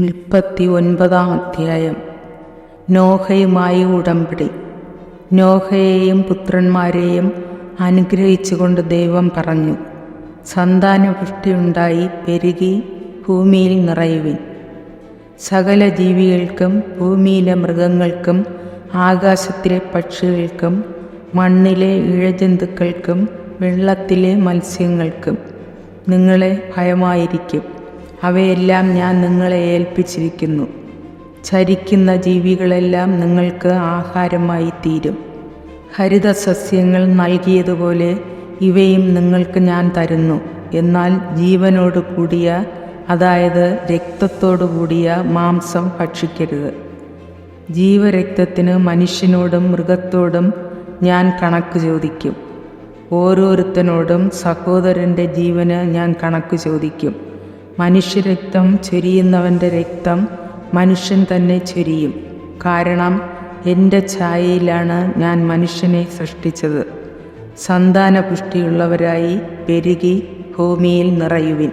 39 നോഹയുമായി ഉടമ്പടി. നോഹയെയും പുത്രന്മാരെയും അനുഗ്രഹിച്ചുകൊണ്ട് ദൈവം പറഞ്ഞു, സന്താനപുഷ്ടിയുണ്ടായി പെരുകി ഭൂമിയിൽ നിറയുവിൻ. സകല ജീവികൾക്കും, ഭൂമിയിലെ മൃഗങ്ങൾക്കും, ആകാശത്തിലെ പക്ഷികൾക്കും, മണ്ണിലെ ഇഴജന്തുക്കൾക്കും, വെള്ളത്തിലെ മത്സ്യങ്ങൾക്കും നിങ്ങളെ ഭയമായിരിക്കും. അവയെല്ലാം ഞാൻ നിങ്ങളെ ഏൽപ്പിച്ചിരിക്കുന്നു. ചരിക്കുന്ന ജീവികളെല്ലാം നിങ്ങൾക്ക് ആഹാരമായി തീരും. ഹരിതസസ്യങ്ങൾ നൽകിയതുപോലെ ഇവയും നിങ്ങൾക്ക് ഞാൻ തരുന്നു. എന്നാൽ ജീവനോടു കൂടിയ, അതായത് രക്തത്തോടു കൂടിയ മാംസം ഭക്ഷിക്കരുത്. ജീവരക്തത്തിന് മനുഷ്യനോടും മൃഗത്തോടും ഞാൻ കണക്ക് ചോദിക്കും. ഓരോരുത്തനോടും സഹോദരൻ്റെ ജീവന് ഞാൻ കണക്ക് ചോദിക്കും. മനുഷ്യരക്തം ചൊരിയുന്നവൻ്റെ രക്തം മനുഷ്യൻ തന്നെ ചൊരിയും. കാരണം എൻ്റെ ഛായയിലാണ് ഞാൻ മനുഷ്യനെ സൃഷ്ടിച്ചത്. സന്താനപുഷ്ടിയുള്ളവരായി പെരുകി ഭൂമിയിൽ നിറയുവിൻ.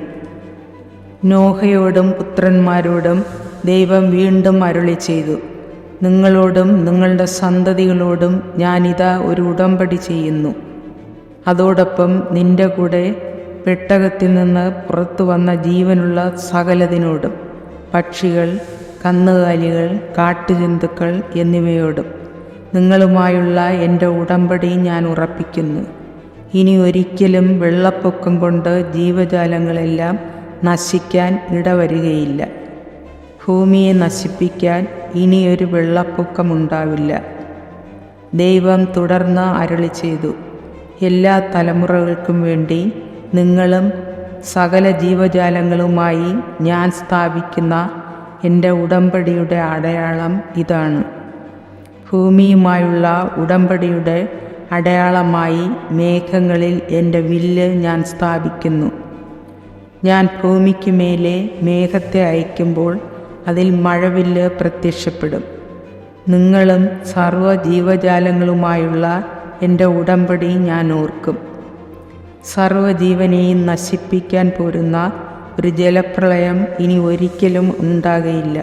നോഹയോടും പുത്രന്മാരോടും ദൈവം വീണ്ടും അരുളി ചെയ്തു, നിങ്ങളോടും നിങ്ങളുടെ സന്തതികളോടും ഞാനിതാ ഒരു ഉടമ്പടി ചെയ്യുന്നു. അതോടൊപ്പം നിന്റെ കൂടെ പെട്ടകത്തിൽ നിന്ന് പുറത്തു വന്ന ജീവനുള്ള സകലതിനോടും, പക്ഷികൾ, കന്നുകാലികൾ, കാട്ടുജന്തുക്കൾ എന്നിവയോടും നിങ്ങളുമായുള്ള എൻ്റെ ഉടമ്പടി ഞാൻ ഉറപ്പിക്കുന്നു. ഇനി ഒരിക്കലും വെള്ളപ്പൊക്കം കൊണ്ട് ജീവജാലങ്ങളെല്ലാം നശിക്കാൻ ഇടവരികയില്ല. ഭൂമിയെ നശിപ്പിക്കാൻ ഇനിയൊരു വെള്ളപ്പൊക്കമുണ്ടാവില്ല. ദൈവം തുടർന്ന് അരുളി ചെയ്തു, എല്ലാ തലമുറകൾക്കും വേണ്ടി നിങ്ങളും സകല ജീവജാലങ്ങളുമായി ഞാൻ സ്ഥാപിക്കുന്ന എൻ്റെ ഉടമ്പടിയുടെ അടയാളം ഇതാണ്. ഭൂമിയുമായുള്ള ഉടമ്പടിയുടെ അടയാളമായി മേഘങ്ങളിൽ എൻ്റെ വില്ല് ഞാൻ സ്ഥാപിക്കുന്നു. ഞാൻ ഭൂമിക്ക് മേലെ മേഘത്തെ അയക്കുമ്പോൾ അതിൽ മഴവില്ല് പ്രത്യക്ഷപ്പെടും. നിങ്ങളും സർവ്വജീവജാലങ്ങളുമായുള്ള എൻ്റെ ഉടമ്പടി ഞാൻ ഓർക്കും. സർവ്വജീവനെയും നശിപ്പിക്കാൻ പോരുന്ന ഒരു ജലപ്രളയം ഇനി ഒരിക്കലും ഉണ്ടാകയില്ല.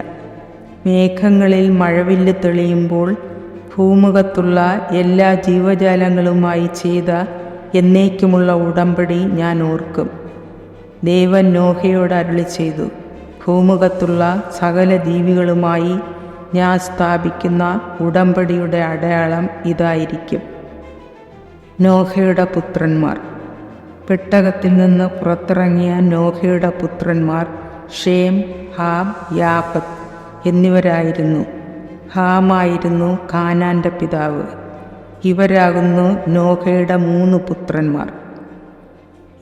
മേഘങ്ങളിൽ മഴവില്ല് തെളിയുമ്പോൾ ഭൂമുഖത്തുള്ള എല്ലാ ജീവജാലങ്ങളുമായി ചെയ്ത എന്നേക്കുമുള്ള ഉടമ്പടി ഞാൻ ഓർക്കും. ദൈവം നോഹയോട് അരുളി ചെയ്തു, ഭൂമുഖത്തുള്ള സകല ജീവികളുമായി ഞാൻ സ്ഥാപിക്കുന്ന ഉടമ്പടിയുടെ അടയാളം ഇതായിരിക്കും. നോഹയുടെ പുത്രന്മാർ. പെട്ടകത്തിൽ നിന്ന് പുറത്തിറങ്ങിയ നോഹയുടെ പുത്രന്മാർ ഷേം, ഹാം, യാഫത്ത് എന്നിവരായിരുന്നു. ഹാമായിരുന്നു കാനാൻ്റെ പിതാവ്. ഇവരാകുന്നു നോഹയുടെ 3 പുത്രന്മാർ.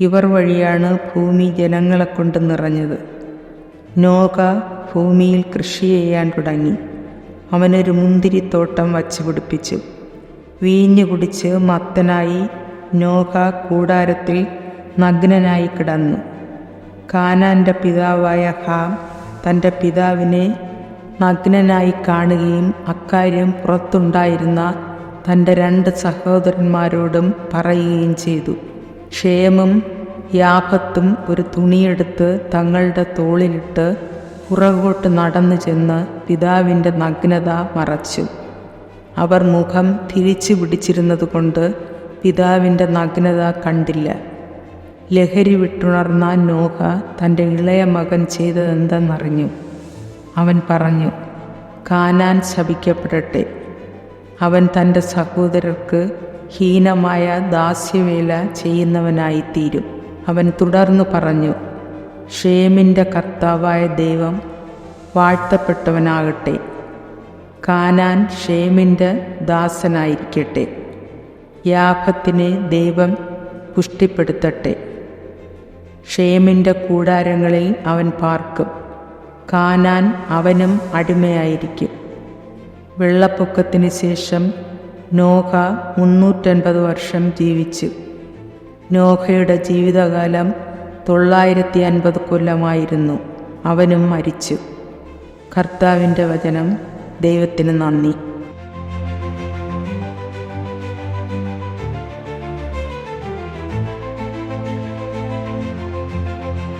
ഇവർ വഴിയാണ് ഭൂമി ജനങ്ങളെ കൊണ്ട് നിറഞ്ഞത്. നോഹ ഭൂമിയിൽ കൃഷി ചെയ്യാൻ തുടങ്ങി. അവനൊരു മുന്തിരിത്തോട്ടം വച്ചു പിടിപ്പിച്ചു. വീഞ്ഞു കുടിച്ച് മത്തനായി നോഹ കൂടാരത്തിൽ നഗ്നനായി കിടന്നു. കാനാൻ്റെ പിതാവായ ഹാം തൻ്റെ പിതാവിനെ നഗ്നനായി കാണുകയും അക്കാര്യം പുറത്തുണ്ടായിരുന്ന തൻ്റെ 2 സഹോദരന്മാരോടും പറയുകയും ചെയ്തു. ഷേമും യാഫത്തും ഒരു തുണിയെടുത്ത് തങ്ങളുടെ തോളിലിട്ട് പുറകോട്ട് നടന്നു ചെന്ന് പിതാവിൻ്റെ നഗ്നത മറച്ചു. അവർ മുഖം തിരിച്ചു പിടിച്ചിരുന്നതുകൊണ്ട് പിതാവിൻ്റെ നഗ്നത കണ്ടില്ല. ലഹരി വിട്ടുണർന്ന നോഹ തൻ്റെ ഇളയ മകൻ ചെയ്തതെന്തെന്നറിഞ്ഞു. അവൻ പറഞ്ഞു, കാനാൻ ശപിക്കപ്പെടട്ടെ. അവൻ തൻ്റെ സഹോദരർക്ക് ഹീനമായ ദാസ്യവേല ചെയ്യുന്നവനായിത്തീരും. അവൻ തുടർന്നു പറഞ്ഞു, ഷേമിൻ്റെ കർത്താവായ ദൈവം വാഴ്ത്തപ്പെട്ടവനാകട്ടെ. കാനാൻ ഷേമിൻ്റെ ദാസനായിരിക്കട്ടെ. യാഫത്തിനെ ദൈവം പുഷ്ടിപ്പെടുത്തട്ടെ. ഷേമിൻ്റെ കൂടാരങ്ങളിൽ അവൻ പാർക്കും. കാനാൻ അവനും അടിമയായിരിക്കും. വെള്ളപ്പൊക്കത്തിന് ശേഷം നോഹ 350 വർഷം ജീവിച്ചു. നോഹയുടെ ജീവിതകാലം 950 കൊല്ലമായിരുന്നു. അവനും മരിച്ചു. കർത്താവിൻ്റെ വചനം. ദൈവത്തിന് നന്ദി.